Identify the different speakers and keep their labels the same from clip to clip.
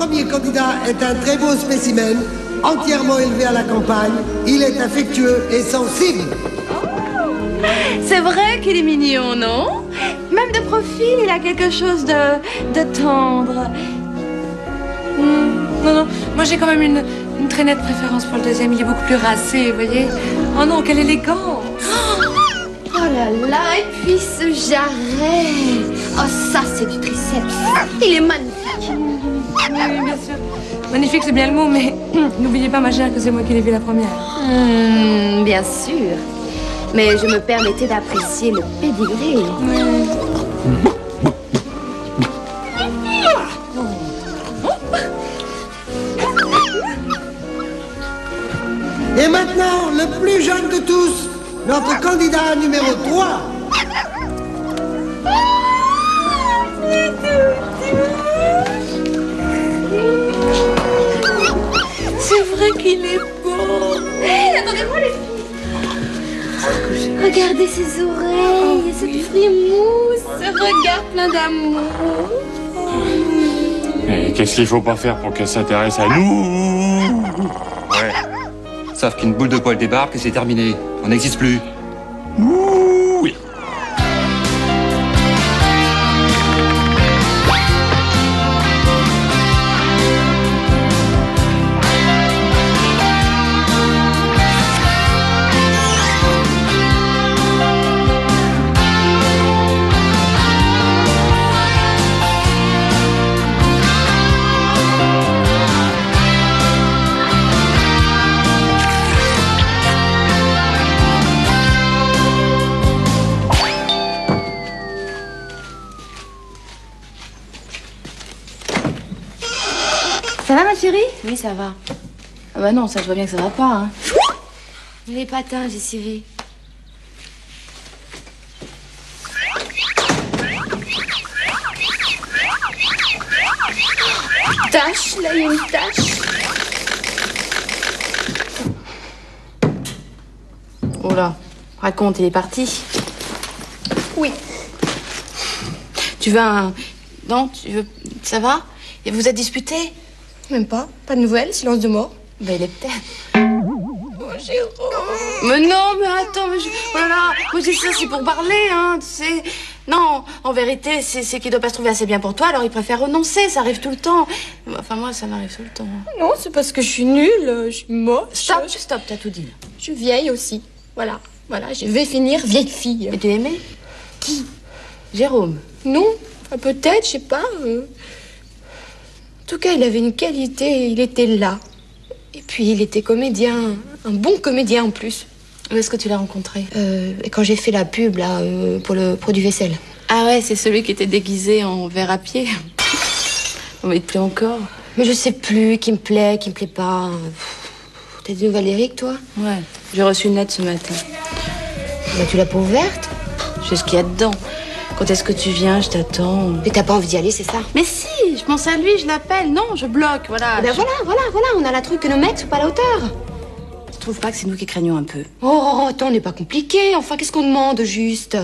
Speaker 1: premier candidat est un très beau spécimen, entièrement élevé à la campagne. Il est affectueux et sensible.
Speaker 2: C'est vrai qu'il est mignon, non? Même de profil, il a quelque chose de tendre.
Speaker 3: Non, moi j'ai quand même une très nette préférence pour le deuxième. Il est beaucoup plus racé, vous voyez. Oh non, quelle élégance!
Speaker 4: Oh là là, et puis ce jarret. Oh, ça, c'est du triceps. Il est magnifique.
Speaker 3: Oui, bien sûr. Magnifique, c'est bien le mot, mais n'oubliez pas, ma chère, que c'est moi qui l'ai vu la première.
Speaker 4: Bien sûr. Mais je me permettais d'apprécier le pédigré.
Speaker 1: Et maintenant, le plus jeune de tous, notre candidat numéro 3.
Speaker 2: C'est vrai qu'il est beau.
Speaker 4: Attendez-moi, les filles. Regardez ses oreilles, cette frimousse, ce regard plein d'amour.
Speaker 5: Mais qu'est-ce qu'il faut pas faire pour qu'elle s'intéresse à nous?
Speaker 6: Ouais. Sauf qu'une boule de poil débarque et c'est terminé. On n'existe plus.
Speaker 5: Oui.
Speaker 2: Ça va, ma chérie?
Speaker 4: Oui, ça va.
Speaker 2: Ah bah non, ça, je vois bien que ça va pas, hein.
Speaker 4: Les patins, j'ai ciré. Tache, là, il y a une tache.
Speaker 2: Oh là, raconte, il est parti.
Speaker 4: Oui.
Speaker 2: Tu veux un... Non, tu veux... Ça va? Et vous êtes disputé?
Speaker 4: Même pas. Pas de nouvelles, silence de mort.
Speaker 2: Ben, il est peut-être. Oh, Jérôme. Mais non, mais attends, mais oh là là, moi, je dis ça, c'est pour parler, hein, tu sais. Non, en vérité, c'est qu'il doit pas se trouver assez bien pour toi, alors il préfère renoncer, ça arrive tout le temps. Enfin, moi, ça m'arrive tout le temps.
Speaker 4: Non, c'est parce que je suis nulle, je suis moche.
Speaker 2: Stop, t'as tout dit.
Speaker 4: Je suis vieille aussi. Voilà, je vais finir vieille fille.
Speaker 2: Mais tu l'aimais? Qui? Jérôme?
Speaker 4: Non, enfin, peut-être, je sais pas. En tout cas, il avait une qualité, il était là. Et puis, il était comédien, un bon comédien en plus.
Speaker 2: Où est-ce que tu l'as rencontré?
Speaker 4: Quand j'ai fait la pub, là, pour le produit vaisselle.
Speaker 2: Ah ouais, c'est celui qui était déguisé en verre à pied. Mais il te plaît encore?
Speaker 4: Mais je sais plus qui me plaît pas. T'as des nouvelles d'Éric, toi?
Speaker 2: Ouais, j'ai reçu une lettre ce matin.
Speaker 4: Bah, tu l'as pas ouverte?
Speaker 2: Je sais ce qu'il y a dedans. Quand est-ce que tu viens? Je t'attends.
Speaker 4: Mais t'as pas envie d'y aller, c'est ça?
Speaker 2: Mais si, je pense à lui, je l'appelle. Non, je bloque, voilà.
Speaker 4: Eh ben voilà, on a la truc que nos mecs sont pas à la hauteur.
Speaker 2: Tu trouves pas que c'est nous qui craignons un peu?
Speaker 4: Oh, attends, on n'est pas compliqué. Enfin, qu'est-ce qu'on demande, juste?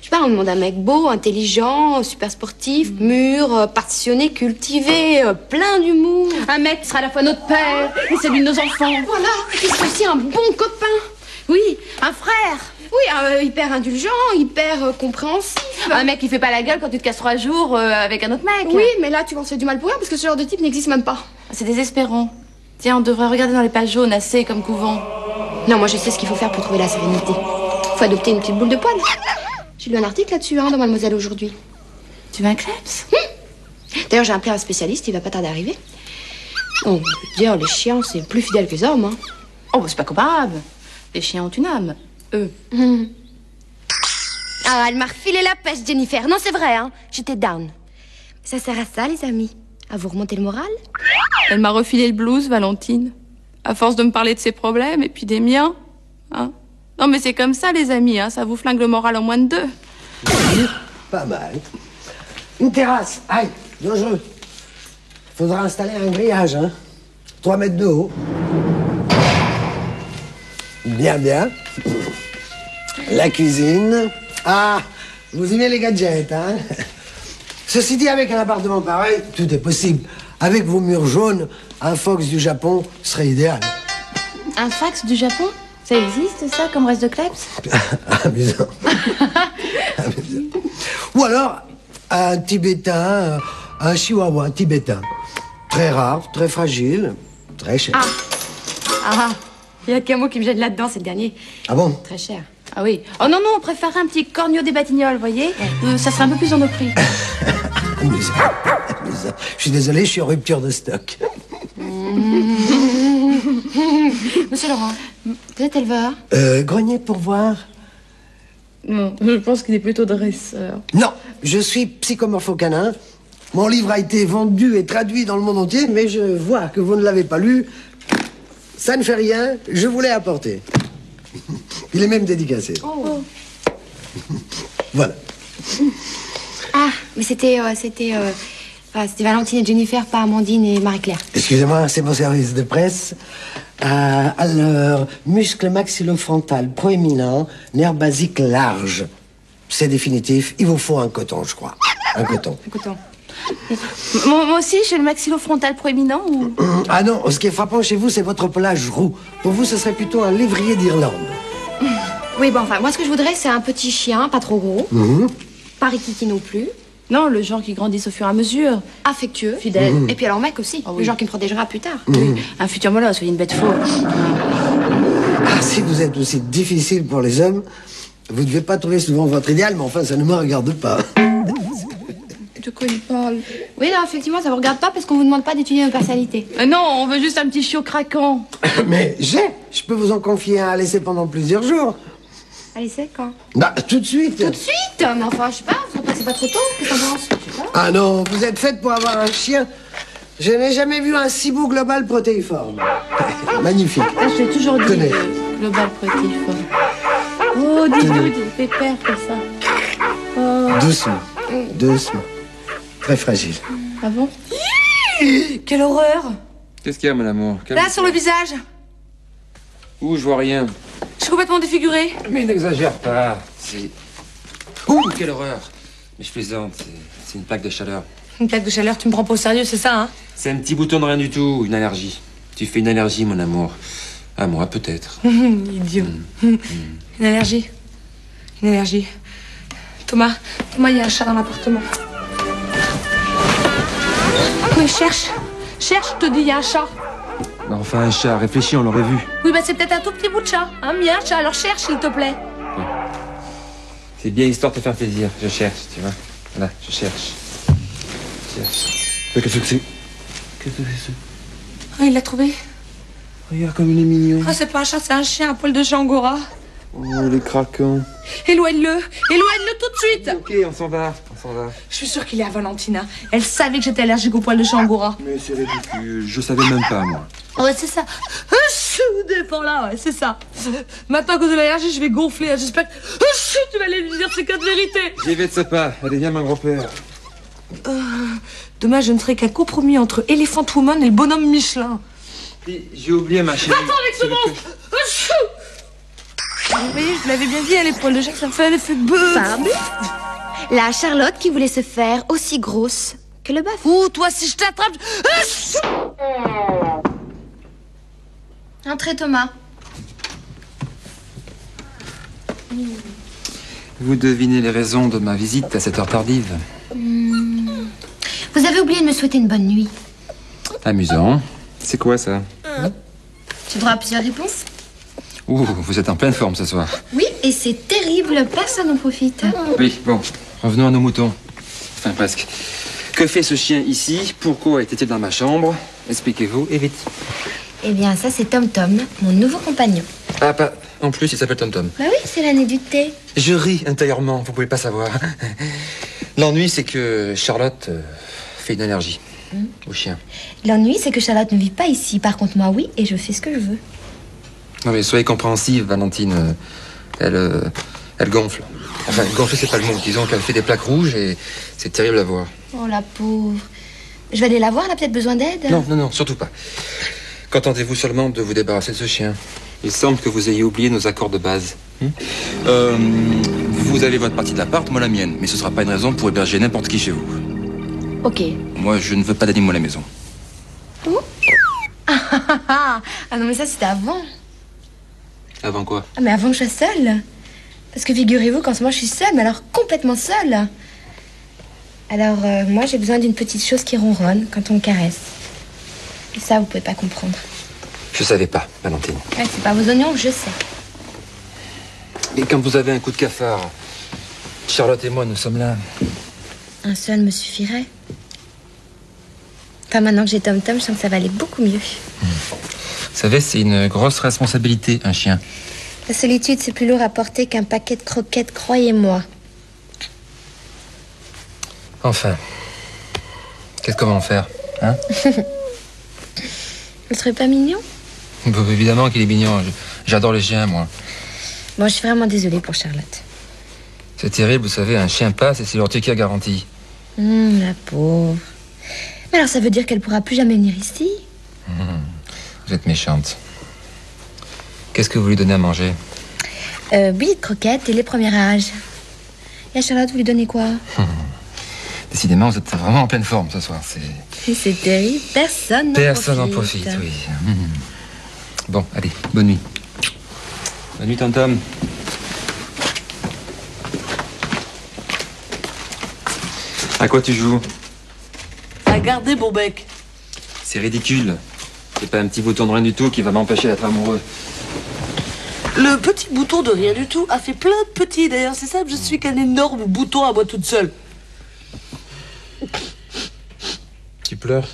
Speaker 4: Je sais pas, on demande un mec beau, intelligent, super sportif, mûr, passionné, cultivé, plein d'humour.
Speaker 2: Un mec qui sera à la fois notre père et celui de nos enfants.
Speaker 4: Voilà, et qui sera aussi un bon copain.
Speaker 2: Oui, un frère.
Speaker 4: Oui, hyper indulgent, hyper compréhensif.
Speaker 2: Un mec qui fait pas la gueule quand tu te casses 3 jours avec un autre mec.
Speaker 4: Oui, mais là, tu penses du mal pour rien parce que ce genre de type n'existe même pas.
Speaker 2: C'est désespérant. Tiens, on devrait regarder dans les pages jaunes, assez comme couvent.
Speaker 4: Non, moi, je sais ce qu'il faut faire pour trouver la sérénité. Faut adopter une petite boule de poil. J'ai lu un article là-dessus, dans Mademoiselle aujourd'hui.
Speaker 2: Tu veux un kleps?
Speaker 4: D'ailleurs, j'ai appelé un spécialiste, il va pas tarder à arriver. Oh, je veux dire, les chiens, c'est plus fidèle que les hommes, hein.
Speaker 2: Oh, bah, c'est pas comparable. Les chiens ont une âme, eux.
Speaker 4: Ah, elle m'a refilé la pêche, Jennifer. Non, c'est vrai, hein. J'étais down. Ça sert à ça, les amis. À vous remonter le moral.
Speaker 2: Elle m'a refilé le blues, Valentine. À force de me parler de ses problèmes et puis des miens. Hein? Non, mais c'est comme ça, les amis, hein. Ça vous flingue le moral en moins de 2.
Speaker 1: Pas mal. Une terrasse, aïe, dangereux. Faudra installer un grillage, hein. 3 mètres de haut. Bien, bien. La cuisine. Ah, vous aimez les gadgets, hein. Ceci dit, avec un appartement pareil, tout est possible. Avec vos murs jaunes, un fox du Japon serait idéal.
Speaker 4: Un fax du Japon? Ça existe, ça, comme reste de Klebs?
Speaker 1: Amusant. Amusant. Ou alors, un tibétain, un chihuahua tibétain. Très rare, très fragile, très cher.
Speaker 4: Ah, il y a qu'un mot qui me jette là-dedans, c'est le dernier.
Speaker 1: Ah bon?
Speaker 4: Très cher.
Speaker 2: Ah oui. Oh non, on préférerait un petit corneau des Batignolles, voyez. Ça serait un peu plus dans nos prix.
Speaker 1: Amusant. Amusant. Je suis désolé, je suis en rupture de stock.
Speaker 4: Monsieur Laurent, vous êtes éleveur?
Speaker 1: Grenier pour voir?
Speaker 2: Non, je pense qu'il est plutôt dresseur.
Speaker 1: Non, je suis psychomorpho-canin. Mon livre a été vendu et traduit dans le monde entier, mais je vois que vous ne l'avez pas lu. Ça ne fait rien, je vous l'ai apporté. Il est même dédicacé.
Speaker 4: Oh.
Speaker 1: Voilà.
Speaker 4: Ah, mais c'était Valentine et Jennifer, pas Amandine et Marie-Claire.
Speaker 1: Excusez-moi, c'est mon service de presse. Alors, muscle maxillo-frontal proéminent, nerf basique large. C'est définitif, il vous faut un coton, je crois. Un coton.
Speaker 2: Un coton. Moi aussi, j'ai le maxillo-frontal proéminent ou...
Speaker 1: Ah non, ce qui est frappant chez vous, c'est votre pelage roux. Pour vous, ce serait plutôt un lévrier d'Irlande.
Speaker 4: Oui, bon, enfin, moi, ce que je voudrais, c'est un petit chien, pas trop gros. Pas rikiki non plus.
Speaker 2: Non, le genre qui grandisse au fur et à mesure.
Speaker 4: Affectueux.
Speaker 2: Fidèle.
Speaker 4: Et puis alors, mec aussi.
Speaker 2: Ah oui.
Speaker 4: Le genre qui me protégera plus tard.
Speaker 2: Oui. Un futur molosse, soyez une bête faux.
Speaker 1: Ah, si vous êtes aussi difficile pour les hommes, vous ne devez pas trouver souvent votre idéal, mais enfin, ça ne me regarde pas.
Speaker 2: De quoi il parle?
Speaker 4: Oui, non, effectivement, ça vous regarde pas parce qu'on vous demande pas d'étudier nos personnalités.
Speaker 2: Non, on veut juste un petit chiot craquant.
Speaker 1: Mais je peux vous en confier un à laisser pendant plusieurs jours.
Speaker 4: Allez, c'est quand?
Speaker 1: Bah, tout de suite.
Speaker 4: Tout de suite? Mais enfin, je sais pas, c'est pas trop tôt. Qu'est-ce que t'en penses? Je sais pas.
Speaker 1: Ah non, vous êtes faite pour avoir un chien. Je n'ai jamais vu un si beau global protéiforme. Magnifique.
Speaker 2: Ah, je l'ai toujours dit,
Speaker 1: Tenez.
Speaker 2: global protéiforme. Oh, dis-le, des pépères comme ça. Oh.
Speaker 1: Doucement, doucement. Très fragile.
Speaker 2: Ah bon? Quelle horreur!
Speaker 6: Qu'est-ce qu'il y a, mon amour?
Speaker 2: Là, sur le visage,
Speaker 6: Ouh, je vois rien.
Speaker 2: je suis complètement défigurée.
Speaker 6: Mais n'exagère pas. C'est... Ouh, quelle horreur. Mais je plaisante, c'est une plaque de chaleur.
Speaker 2: Une plaque de chaleur, tu me prends pas au sérieux, c'est ça, hein?
Speaker 6: C'est un petit bouton de rien du tout, une allergie. Tu fais une allergie, mon amour. À moi, peut-être.
Speaker 2: Idiot. Une allergie. Une allergie. Thomas, il y a un chat dans l'appartement. Oui, cherche, je te dis, il y a un chat.
Speaker 6: Bah, enfin, un chat, réfléchis, on l'aurait vu.
Speaker 2: Oui, bah c'est peut-être un tout petit bout de chat, hein, mais il y a un chat, alors cherche, s'il te plaît.
Speaker 6: C'est bien histoire de te faire plaisir. Je cherche, tu vois. Voilà, je cherche. Mais qu'est-ce que c'est? Qu'est-ce que c'est?
Speaker 2: Ah, il l'a trouvé.
Speaker 6: Regarde comme il est mignon.
Speaker 2: Ah, c'est pas un chat, c'est un chien, un poil de chat angora.
Speaker 6: Oh, il est craquant.
Speaker 2: Éloigne-le tout de suite.
Speaker 6: Ok, on s'en va.
Speaker 2: Je suis sûre qu'il est à Valentina. Elle savait que j'étais allergique au poil de chat angora.
Speaker 6: Mais c'est ridicule, je savais même pas, moi.
Speaker 2: Ouais, c'est ça. Dépend là, ouais, c'est ça. Maintenant, à cause de l'allergie, je vais gonfler. J'espère que tu vas aller lui dire ces quatre vérités.
Speaker 6: J'y vais de ce pas. Allez, viens, mon grand-père.
Speaker 2: Demain, je ne serai qu'un compromis entre Elephant Woman et le bonhomme Michelin.
Speaker 6: J'ai oublié ma chérie.
Speaker 2: Attends avec ce monstre. Vous voyez, je l'avais bien dit, les poils de chat, ça me fait un effet bœuf.
Speaker 4: La Charlotte qui voulait se faire aussi grosse que le bœuf.
Speaker 2: Ouh, toi, si je t'attrape...
Speaker 4: Entrez, Thomas.
Speaker 6: Vous devinez les raisons de ma visite à cette heure tardive.
Speaker 4: Vous avez oublié de me souhaiter une bonne nuit.
Speaker 6: Amusant. C'est quoi, ça?
Speaker 4: Tu devras plusieurs réponses.
Speaker 6: Ouh, vous êtes en pleine forme ce soir.
Speaker 4: Oui, et c'est terrible, personne n'en profite.
Speaker 6: Oui, bon, revenons à nos moutons. Enfin, presque. Que fait ce chien ici? Pourquoi était-il dans ma chambre? Expliquez-vous, et vite.
Speaker 4: Eh bien, ça, c'est Tom Tom, mon nouveau compagnon.
Speaker 6: Ah, pas... En plus, il s'appelle Tom Tom.
Speaker 4: Bah oui, c'est l'année du thé.
Speaker 6: Je ris intérieurement, vous pouvez pas savoir. L'ennui, c'est que Charlotte fait une allergie au chien.
Speaker 4: L'ennui, c'est que Charlotte ne vit pas ici. Par contre, moi, oui, et je fais ce que je veux.
Speaker 6: Non, mais soyez compréhensive, Valentine. Elle gonfle. Enfin, gonfler, c'est pas le mot. Disons qu'elle fait des plaques rouges et c'est terrible à voir.
Speaker 4: Oh, la pauvre. Je vais aller la voir, elle a peut-être besoin d'aide.
Speaker 6: Non, surtout pas. Contentez-vous seulement de vous débarrasser de ce chien. Il semble que vous ayez oublié nos accords de base. Vous avez votre partie de l'appart, moi la mienne. Mais ce sera pas une raison pour héberger n'importe qui chez vous.
Speaker 4: Ok.
Speaker 6: Moi, je ne veux pas d'animaux à la maison.
Speaker 4: Où? Ah non, mais ça, c'était avant.
Speaker 6: Avant quoi?
Speaker 4: Ah, mais avant que je sois seule. Parce que figurez-vous qu'en ce moment, je suis seule, mais alors complètement seule. Alors, moi, j'ai besoin d'une petite chose qui ronronne quand on me caresse. Et ça, vous pouvez pas comprendre.
Speaker 6: Je savais pas, Valentine.
Speaker 4: Ouais, c'est pas vos oignons, je sais.
Speaker 6: Et quand vous avez un coup de cafard, Charlotte et moi, nous sommes là.
Speaker 4: Un seul me suffirait. Enfin, maintenant que j'ai Tom Tom, je sens que ça va aller beaucoup mieux.
Speaker 6: Vous savez, c'est une grosse responsabilité, un chien.
Speaker 4: La solitude, c'est plus lourd à porter qu'un paquet de croquettes, croyez-moi.
Speaker 6: Enfin, qu'est-ce qu'on va en faire, hein?
Speaker 4: Ce serait pas mignon?
Speaker 6: Bah, évidemment qu'il est mignon. J'adore les chiens, moi.
Speaker 4: Bon, je suis vraiment désolée pour Charlotte.
Speaker 6: C'est terrible, vous savez, un chien passe et c'est l'urticaire garantie.
Speaker 4: La pauvre. Mais alors, ça veut dire qu'elle pourra plus jamais venir ici?
Speaker 6: Vous êtes méchante. Qu'est-ce que vous lui donnez à manger?
Speaker 4: Billets de croquettes et les premiers âges. Et à Charlotte, vous lui donnez quoi?
Speaker 6: Décidément, vous êtes vraiment en pleine forme ce soir.
Speaker 4: C'est terrible, personne
Speaker 6: n'en profite, oui. Bon, allez, bonne nuit. Bonne nuit, Tom-Tom. À quoi tu joues?
Speaker 7: À garder mon bec.
Speaker 6: C'est ridicule. C'est pas un petit bouton de rien du tout qui va m'empêcher d'être amoureux.
Speaker 7: Le petit bouton de rien du tout a fait plein de petits. D'ailleurs, c'est simple, je suis qu'un énorme bouton à moi toute seule.
Speaker 6: Tu pleures?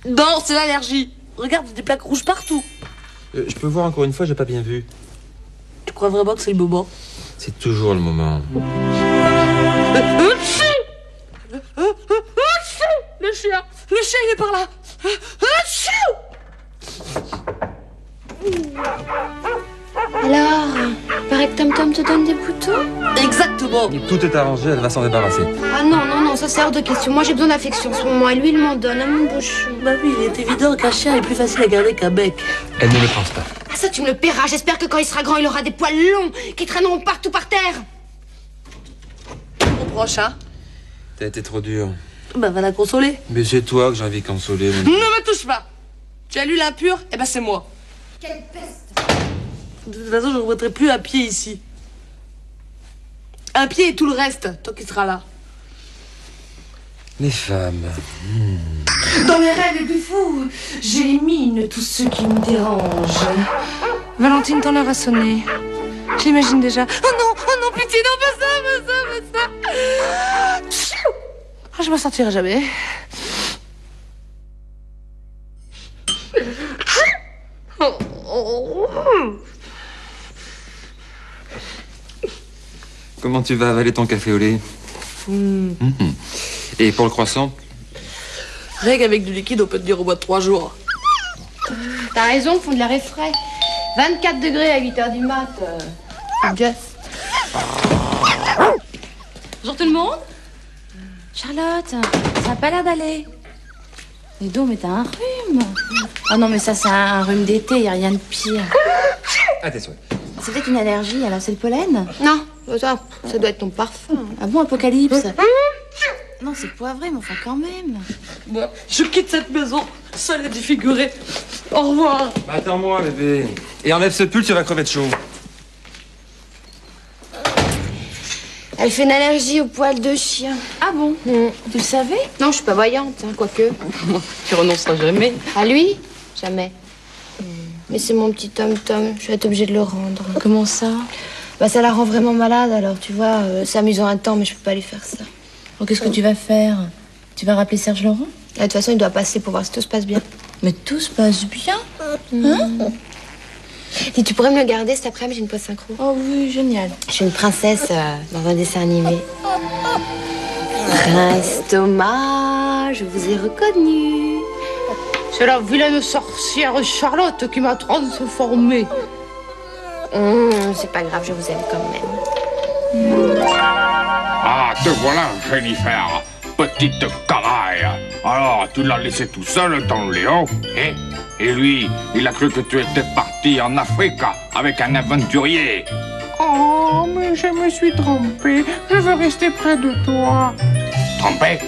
Speaker 7: Non, c'est l'allergie. Regarde, des plaques rouges partout.
Speaker 6: Je peux voir encore une fois, j'ai pas bien vu.
Speaker 7: Tu crois vraiment que c'est le moment?
Speaker 6: C'est toujours le moment.
Speaker 7: Le chien, il est par là.
Speaker 4: Alors, paraît que Tom Tom te donne des boutons?
Speaker 7: Exactement.
Speaker 6: Tout est arrangé, elle va s'en débarrasser.
Speaker 4: Ah non, ça c'est hors de question. Moi j'ai besoin d'affection en ce moment et lui il m'en donne à mon bouchon.
Speaker 7: Bah oui, il est évident qu'un chien est plus facile à garder qu'un bec.
Speaker 6: Elle ne le pense pas.
Speaker 4: Ça tu me le paieras. J'espère que quand il sera grand, il aura des poils longs qui traîneront partout par terre.
Speaker 7: Mon prochain.
Speaker 6: T'as été trop dur.
Speaker 7: Bah va la consoler.
Speaker 6: Mais c'est toi que j'ai envie de consoler.
Speaker 7: Ne me touche pas. Tu as lu l'impur? Eh ben c'est moi.
Speaker 4: Quelle peste!
Speaker 7: De toute façon, je ne remettrai plus un pied ici. Un pied et tout le reste, tant qu'il sera là.
Speaker 6: Les femmes.
Speaker 3: Dans mes rêves les plus fous, j'élimine tous ceux qui me dérangent. Valentine, ton heure a sonné. Je l'imagine déjà. Oh non, pitié, non, pas ça.
Speaker 7: Ah, je m'en sortirai jamais.
Speaker 6: Comment tu vas avaler ton café au lait? Et pour le croissant?
Speaker 7: Rien qu'avec du liquide, on peut tenir au moins 3 jours.
Speaker 4: T'as raison, fond de l'air est frais. 24 degrés à 8h du mat. Just.
Speaker 3: Bonjour tout le monde. Charlotte, ça a pas l'air d'aller. Dis donc, mais t'as un rhume. Oh non, mais ça, c'est un rhume d'été, y a rien de pire.
Speaker 6: À tes souhaits.
Speaker 3: C'est peut-être une allergie, alors c'est le pollen?
Speaker 4: Non, ça doit être ton parfum.
Speaker 3: Ah bon, Apocalypse? Non, c'est poivré, mais enfin quand même.
Speaker 7: Moi, je quitte cette maison, seule et défigurée. Au revoir.
Speaker 6: Bah, attends-moi, bébé. Et enlève ce pull, tu vas crever de chaud.
Speaker 4: Elle fait une allergie aux poils de chien.
Speaker 3: Ah bon? Tu le savais?
Speaker 4: Non, je suis pas voyante, hein, quoique.
Speaker 7: Tu renonceras jamais.
Speaker 4: À lui? Jamais. Mais c'est mon petit Tom Tom, je vais être obligée de le rendre.
Speaker 3: Comment ça?
Speaker 4: Bah ça la rend vraiment malade, alors tu vois, c'est amusant un temps, mais je peux pas lui faire ça.
Speaker 3: Alors qu'est-ce que tu vas faire? Tu vas rappeler Serge Laurent?
Speaker 4: De toute façon, il doit passer pour voir si tout se passe bien.
Speaker 3: Mais tout se passe bien. Hein?
Speaker 4: Dis, tu pourrais me le garder cet après-midi, j'ai une pause synchro.
Speaker 3: Oh oui, génial.
Speaker 4: Je suis une princesse dans un dessin animé. Prince Thomas, je vous ai reconnu.
Speaker 2: C'est la vilaine sorcière Charlotte qui m'a transformée.
Speaker 4: C'est pas grave, je vous aime quand même.
Speaker 5: Ah, te voilà, Jennifer, petite canaille. Alors, tu l'as laissé tout seul, ton Léo, hein? Et lui, il a cru que tu étais parti en Afrique avec un aventurier.
Speaker 8: Oh, mais je me suis trompée. Je veux rester près de toi.
Speaker 5: trompé?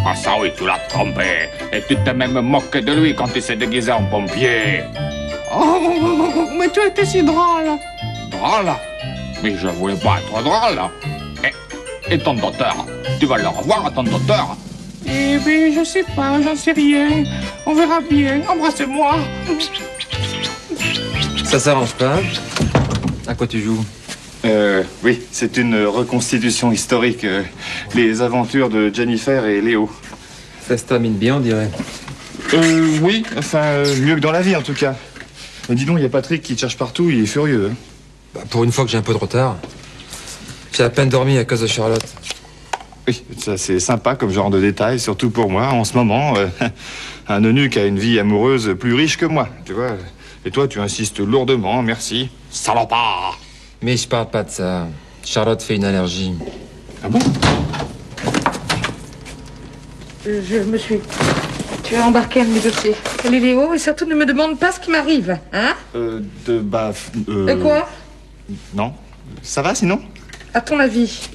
Speaker 5: Ah ça oui, tu l'as trompé. Et tu t'es même moqué de lui quand il s'est déguisé en pompier. Oh, mais tu étais si drôle. Drôle? Mais je voulais pas être drôle. Et ton docteur? Tu vas le revoir, ton docteur? Eh bien, je sais pas, j'en sais rien. On verra bien. Embrassez-moi.
Speaker 6: Ça s'arrange pas. À quoi tu joues?
Speaker 8: Oui, c'est une reconstitution historique. Les aventures de Jennifer et Léo.
Speaker 6: Ça se termine bien, on dirait.
Speaker 8: Oui, enfin, mieux que dans la vie en tout cas. Mais dis donc, il y a Patrick qui te cherche partout, il est furieux. Hein.
Speaker 6: Bah, pour une fois que j'ai un peu de retard. J'ai à peine dormi à cause de Charlotte.
Speaker 8: Oui, ça c'est sympa comme genre de détail, surtout pour moi. En ce moment, un eunuque a une vie amoureuse plus riche que moi, tu vois. Et toi, tu insistes lourdement, merci. Salopard!
Speaker 6: Mais je parle pas de ça. Charlotte fait une allergie.
Speaker 8: Ah bon?
Speaker 3: Je me suis... Tu as embarqué un de mes dossiers. Salut Léo, et surtout ne me demande pas ce qui m'arrive, hein?
Speaker 8: De
Speaker 3: quoi?
Speaker 8: Non. Ça va sinon?
Speaker 3: À ton avis?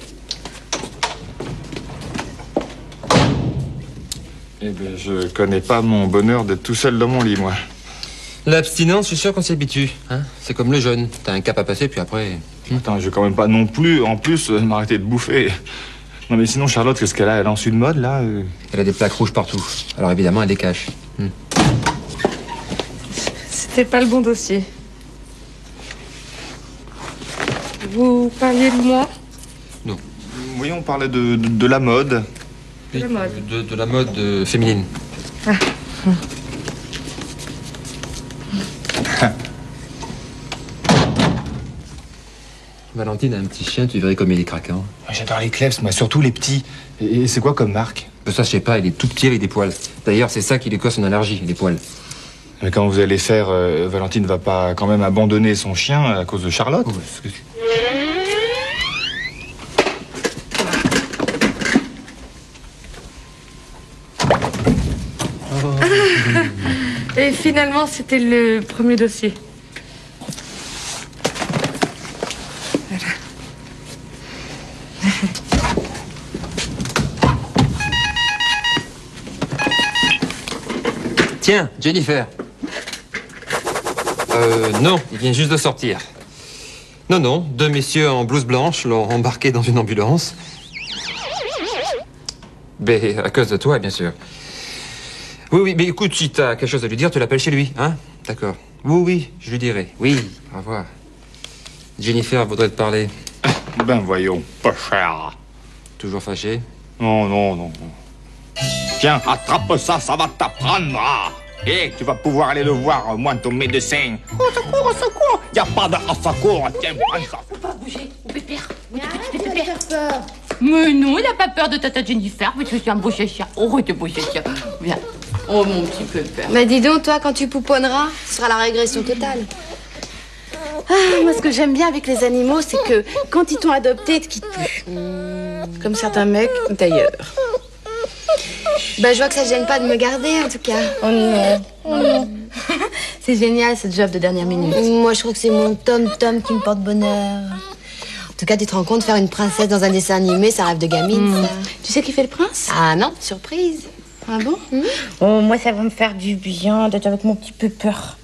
Speaker 8: Eh bien, je connais pas mon bonheur d'être tout seul dans mon lit, moi.
Speaker 6: L'abstinence, je suis sûr qu'on s'y habitue. Hein, c'est comme le jeûne. T'as un cap à passer, puis après...
Speaker 8: Attends, je vais quand même pas non plus, en plus, m'arrêter de bouffer. Non mais sinon, Charlotte, qu'est-ce qu'elle a? Elle lance une mode, là
Speaker 6: Elle a des plaques rouges partout. Alors évidemment, elle les cache.
Speaker 3: C'était pas le bon dossier. Vous parliez de moi?
Speaker 6: Non.
Speaker 8: Oui, on parlait de la mode.
Speaker 6: Oui,
Speaker 3: La mode.
Speaker 6: de la mode féminine.
Speaker 3: Ah.
Speaker 6: Valentine a un petit chien, tu verrais comme il est craquant.
Speaker 8: J'adore les Klebs, moi, surtout les petits. Et c'est quoi comme marque?
Speaker 6: Ça, je sais pas, il est tout petit avec des poils. D'ailleurs, c'est ça qui lui cause son allergie, les poils.
Speaker 8: Mais quand vous allez faire, Valentine va pas quand même abandonner son chien à cause de Charlotte?
Speaker 3: Et finalement, c'était le premier dossier. Voilà.
Speaker 6: Tiens, Jennifer. Non, il vient juste de sortir. Non, deux messieurs en blouse blanche l'ont embarqué dans une ambulance. Mais à cause de toi, bien sûr. Oui, mais écoute, si t'as quelque chose à lui dire, tu l'appelles chez lui, hein? D'accord. Oui, je lui dirai. Oui, au revoir. Jennifer voudrait te parler.
Speaker 8: Ben voyons, pas cher.
Speaker 6: Toujours fâché?
Speaker 8: Non.
Speaker 5: Tiens, attrape ça, ça va t'apprendre. Et tu vas pouvoir aller le voir, moi, ton médecin. Au secours. Y a pas de au secours. Tiens, prends ça.
Speaker 2: Faut pas bouger, ou pépère. Peur. Mais non, il a pas peur de tata Jennifer, parce que c'est un beau chien. Oh, t'es beau chien. Viens. Oh, mon petit pépère.
Speaker 4: Bah dis donc, toi, quand tu pouponneras, ce sera la régression totale.
Speaker 2: Ah, moi, ce que j'aime bien avec les animaux, c'est que quand ils t'ont adopté, ils te quittent plus. Comme certains mecs d'ailleurs.
Speaker 4: Bah je vois que ça te gêne pas de me garder, en tout cas.
Speaker 2: Oh non. C'est génial, ce job de dernière minute.
Speaker 4: Moi, je crois que c'est mon Tom qui me porte bonheur. En tout cas, tu te rends compte, faire une princesse dans un dessin animé, ça rêve de gamine, ça.
Speaker 2: Tu sais qui fait le prince?
Speaker 4: Ah non, surprise.
Speaker 2: Ah bon?
Speaker 3: Oh, moi, ça va me faire du bien d'être avec mon petit pépère.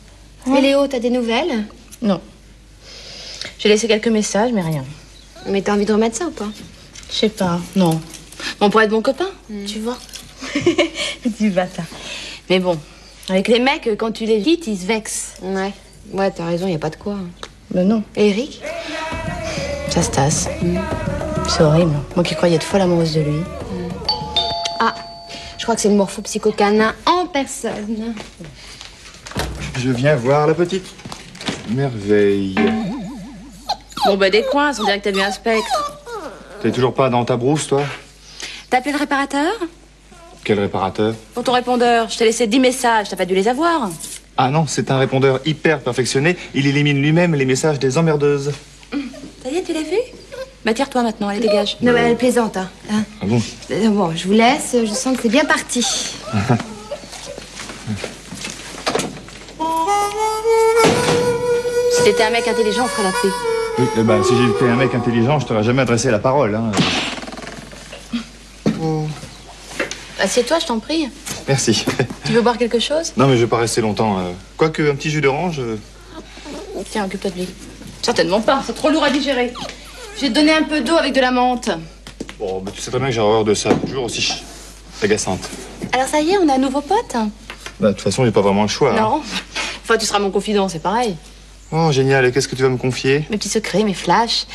Speaker 4: Mais Léo, t'as des nouvelles?
Speaker 2: Non. J'ai laissé quelques messages, mais rien.
Speaker 4: Mais t'as envie de remettre ça ou pas?
Speaker 2: Je sais pas, non. On pourrait être bon copain, tu vois.
Speaker 3: Tu vas ça.
Speaker 2: Mais bon, avec les mecs, quand tu les quittes, ils se vexent.
Speaker 4: Ouais, t'as raison, y a pas de quoi.
Speaker 2: Mais non.
Speaker 4: Et Eric?
Speaker 2: Ça se tasse. C'est horrible. Moi qui croyais être folle amoureuse de lui.
Speaker 4: Ah, je crois que c'est le morpho-psycho-canin en personne.
Speaker 8: Je viens voir la petite. Merveille.
Speaker 2: Bon, bah, des coins, on dirait que t'as vu un spectre.
Speaker 8: T'es toujours pas dans ta brousse, toi?
Speaker 2: T'as appelé le réparateur?
Speaker 8: Quel réparateur?
Speaker 2: Pour ton répondeur, je t'ai laissé 10 messages, t'as pas dû les avoir.
Speaker 8: Ah non, c'est un répondeur hyper perfectionné. Il élimine lui-même les messages des emmerdeuses.
Speaker 2: Ça y est, tu l'as vu? Bah, tire-toi maintenant, allez, dégage.
Speaker 4: Non, mais elle plaisante, hein.
Speaker 8: Ah bon?
Speaker 4: Bon, je vous laisse, je sens que c'est bien parti.
Speaker 2: Si t'étais un mec intelligent, on ferait la paix.
Speaker 8: Oui, eh ben, si j'étais un mec intelligent, je t'aurais jamais adressé la parole, hein.
Speaker 2: Assieds-toi, je t'en prie.
Speaker 8: Merci.
Speaker 2: Tu veux boire quelque chose?
Speaker 8: Non, mais je vais pas rester longtemps. Quoique, un petit jus d'orange...
Speaker 2: Tiens, occupe-toi de lui. Certainement pas, c'est trop lourd à digérer. Je vais te donner un peu d'eau avec de la menthe.
Speaker 8: Bon, bah, tu sais très bien que j'ai horreur de ça. Toujours aussi agaçante.
Speaker 2: Alors ça y est, on a un nouveau pote?
Speaker 8: Bah, de toute façon, j'ai pas vraiment le choix. Hein.
Speaker 2: Non. Enfin, tu seras mon confident, c'est pareil.
Speaker 8: Oh, génial. Et qu'est-ce que tu vas me confier?
Speaker 2: Mes petits secrets, mes flashs.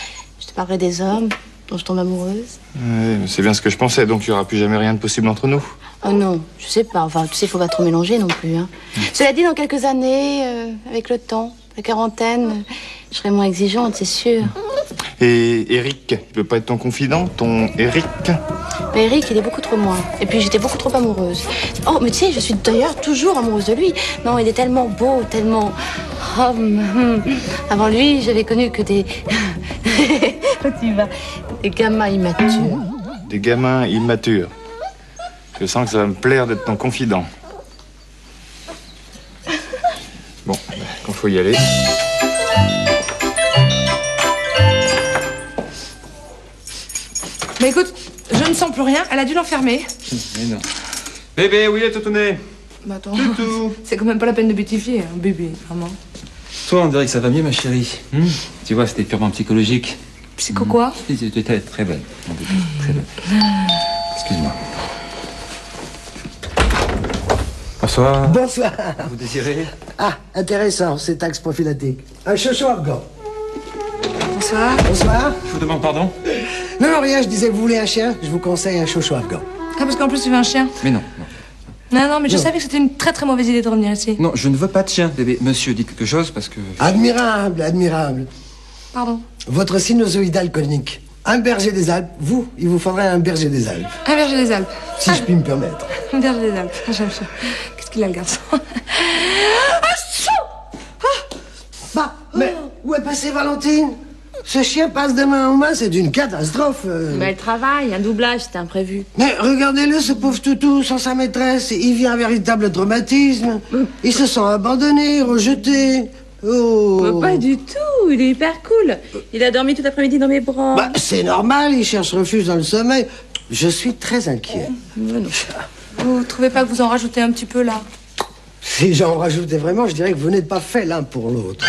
Speaker 2: Je te parlerai des hommes dont je tombe amoureuse.
Speaker 8: Ouais, c'est bien ce que je pensais. Donc, il n'y aura plus jamais rien de possible entre nous.
Speaker 2: Oh non, je sais pas. Enfin, tu sais, faut pas trop mélanger non plus. Hein. Cela dit, dans quelques années, avec le temps, la quarantaine, je serai moins exigeante, c'est sûr.
Speaker 8: Et Eric, il peut pas être ton confident, ton Eric?
Speaker 2: Mais Eric, il est beaucoup trop moins. Et puis, j'étais beaucoup trop amoureuse. Oh, mais tu sais, je suis d'ailleurs toujours amoureuse de lui. Non, il est tellement beau, tellement... Oh, avant lui, j'avais connu que des... Tu vas... Des gamins immatures.
Speaker 8: Des gamins immatures. Je sens que ça va me plaire d'être ton confident. Bon, quand faut y aller...
Speaker 3: Mais écoute, je ne sens plus rien. Elle a dû l'enfermer.
Speaker 6: Mais non. Bébé, où il est, Toutounet?
Speaker 3: Bah attends,
Speaker 6: Toutou.
Speaker 3: c'est quand même pas la peine de bêtifier, un bébé, vraiment.
Speaker 6: Toi, on dirait que ça va mieux, ma chérie. Tu vois, c'était purement psychologique.
Speaker 3: Psycho quoi?
Speaker 6: Tu étais très belle, mon bébé. Très belle. Excuse-moi. Bonsoir.
Speaker 1: Bonsoir.
Speaker 6: Vous désirez?
Speaker 1: Ah, intéressant, cet axe prophylatique. Un chocho afghan.
Speaker 3: Bonsoir.
Speaker 1: Bonsoir.
Speaker 6: Je vous demande pardon?
Speaker 1: Non, rien, je disais, vous voulez un chien? Je vous conseille un chocho afghan.
Speaker 3: Ah, parce qu'en plus, tu veux un chien?
Speaker 6: Mais non, non.
Speaker 3: Non, mais je savais que c'était une très très mauvaise idée de revenir ici.
Speaker 6: Non, je ne veux pas de chien, bébé. Monsieur, dites quelque chose parce que...
Speaker 1: Admirable, admirable.
Speaker 3: Pardon?
Speaker 1: Votre sinusoïdal conique. Un berger des Alpes. Vous, il vous faudrait un berger des Alpes.
Speaker 3: Un berger des Alpes.
Speaker 1: Si je puis me permettre.
Speaker 3: Un berger des Alpes. J'aime ça. Qu'est-ce qu'il a, le garçon?
Speaker 1: Bah, mais où est passée Valentine? Ce chien passe de main en main, c'est une catastrophe.
Speaker 2: Mais elle travaille, un doublage, c'était imprévu.
Speaker 1: Mais regardez-le, ce pauvre toutou, sans sa maîtresse. Il vit un véritable traumatisme. Il se sent abandonné, rejeté. Oh.
Speaker 2: Pas du tout, il est hyper cool. Il a dormi tout l'après-midi dans mes bras.
Speaker 1: Bah, c'est normal, il cherche refuge dans le sommeil. Je suis très inquiet.
Speaker 3: Vous trouvez pas que vous en rajoutez un petit peu, là?
Speaker 1: Si j'en rajoutais vraiment, je dirais que vous n'êtes pas fait l'un pour l'autre.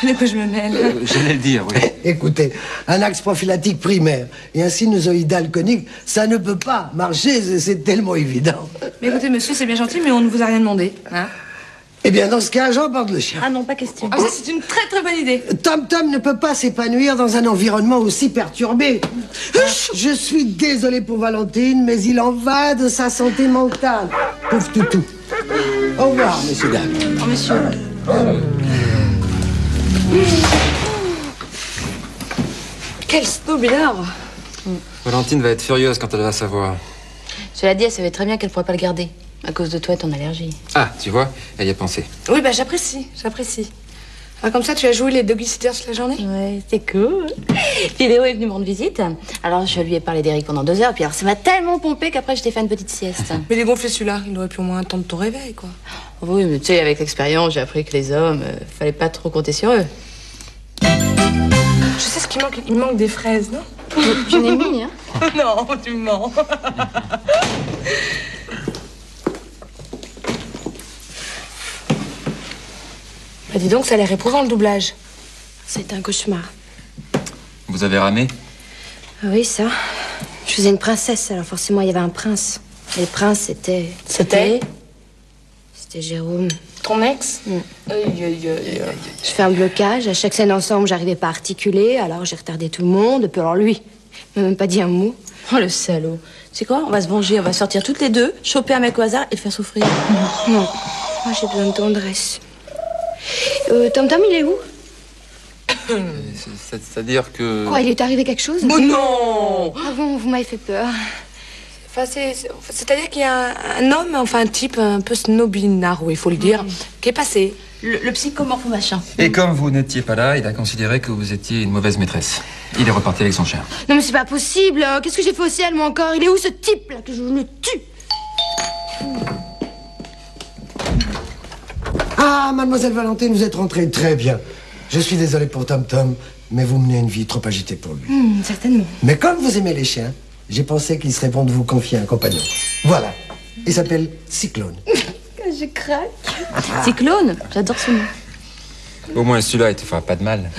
Speaker 3: Dès que je me mêle.
Speaker 6: J'allais le dire, oui.
Speaker 1: Écoutez, un axe prophylatique primaire et un sinusoïdal conique, ça ne peut pas marcher, c'est tellement évident.
Speaker 3: Mais écoutez, monsieur, c'est bien gentil, mais on ne vous a rien demandé, hein?
Speaker 1: Eh bien, dans ce cas, j'emporte le chien.
Speaker 2: Ah non, pas question.
Speaker 3: Ah, ça, c'est une très très bonne idée.
Speaker 1: Tom Tom ne peut pas s'épanouir dans un environnement aussi perturbé. Je suis désolé pour Valentine, mais il en va de sa santé mentale. Pauvre toutou. Au revoir, messieurs, dames.
Speaker 2: Oh, monsieur.
Speaker 3: Quel snobinard.
Speaker 6: Valentine va être furieuse quand elle va savoir.
Speaker 2: Cela dit, elle savait très bien qu'elle pourrait pas le garder. À cause de toi et ton allergie.
Speaker 6: Ah, tu vois, elle y a pensé.
Speaker 3: Oui, bah j'apprécie, j'apprécie. Ah, comme ça, tu as joué les dog-sitters toute la journée?
Speaker 2: Ouais, c'est cool. Puis Léo est venu me rendre visite. Alors, je lui ai parlé d'Eric pendant 2 heures. Puis alors, ça m'a tellement pompé qu'après, je t'ai fait une petite sieste.
Speaker 3: Mais les gonflés celui-là, il aurait pu au moins attendre ton réveil, quoi.
Speaker 2: Oui, mais tu sais, avec l'expérience, j'ai appris que les hommes, fallait pas trop compter sur eux.
Speaker 3: Je sais ce qu'il manque, il manque des fraises, non?
Speaker 2: J'en ai mis, hein.
Speaker 3: Non, tu mens. Bah dis donc, ça a l'air éprouvant le doublage.
Speaker 4: C'est un cauchemar.
Speaker 6: Vous avez ramé?
Speaker 4: Oui, ça. Je faisais une princesse, alors forcément il y avait un prince. Et le prince, c'était...
Speaker 3: C'était
Speaker 4: Jérôme.
Speaker 3: ton ex?
Speaker 4: Je fais un blocage. À chaque scène ensemble, j'arrivais pas à articuler. Alors j'ai retardé tout le monde. Et puis alors lui, il m'a même pas dit un mot.
Speaker 2: Oh, le salaud. Tu sais quoi? On va se venger. On va sortir toutes les deux, choper un mec au hasard et le faire souffrir.
Speaker 4: Non. Moi, j'ai besoin de tendresse. Tom Tom, il est où?
Speaker 6: C'est-à-dire que...
Speaker 4: Quoi, il est arrivé quelque chose?
Speaker 3: Oh non!
Speaker 4: Ah bon, vous m'avez fait peur.
Speaker 3: Enfin, c'est-à-dire qu'il y a un homme, enfin un type un peu snobinard, oui, il faut le dire, qui est passé.
Speaker 2: Le psychomorpho machin.
Speaker 6: Et comme vous n'étiez pas là, il a considéré que vous étiez une mauvaise maîtresse. Il est reparti avec son chien.
Speaker 4: Non mais c'est pas possible. Qu'est-ce que j'ai fait au ciel, moi, encore? Il est où, ce type-là, que je le tue?
Speaker 1: Ah, mademoiselle Valentine, vous êtes rentrée très bien. Je suis désolé pour Tom Tom, mais vous menez une vie trop agitée pour lui.
Speaker 4: Certainement.
Speaker 1: Mais comme vous aimez les chiens, j'ai pensé qu'il serait bon de vous confier un compagnon. Voilà. Il s'appelle Cyclone.
Speaker 4: Je craque.
Speaker 2: Cyclone, j'adore ce nom.
Speaker 6: Au moins celui-là, il te fera pas de mal.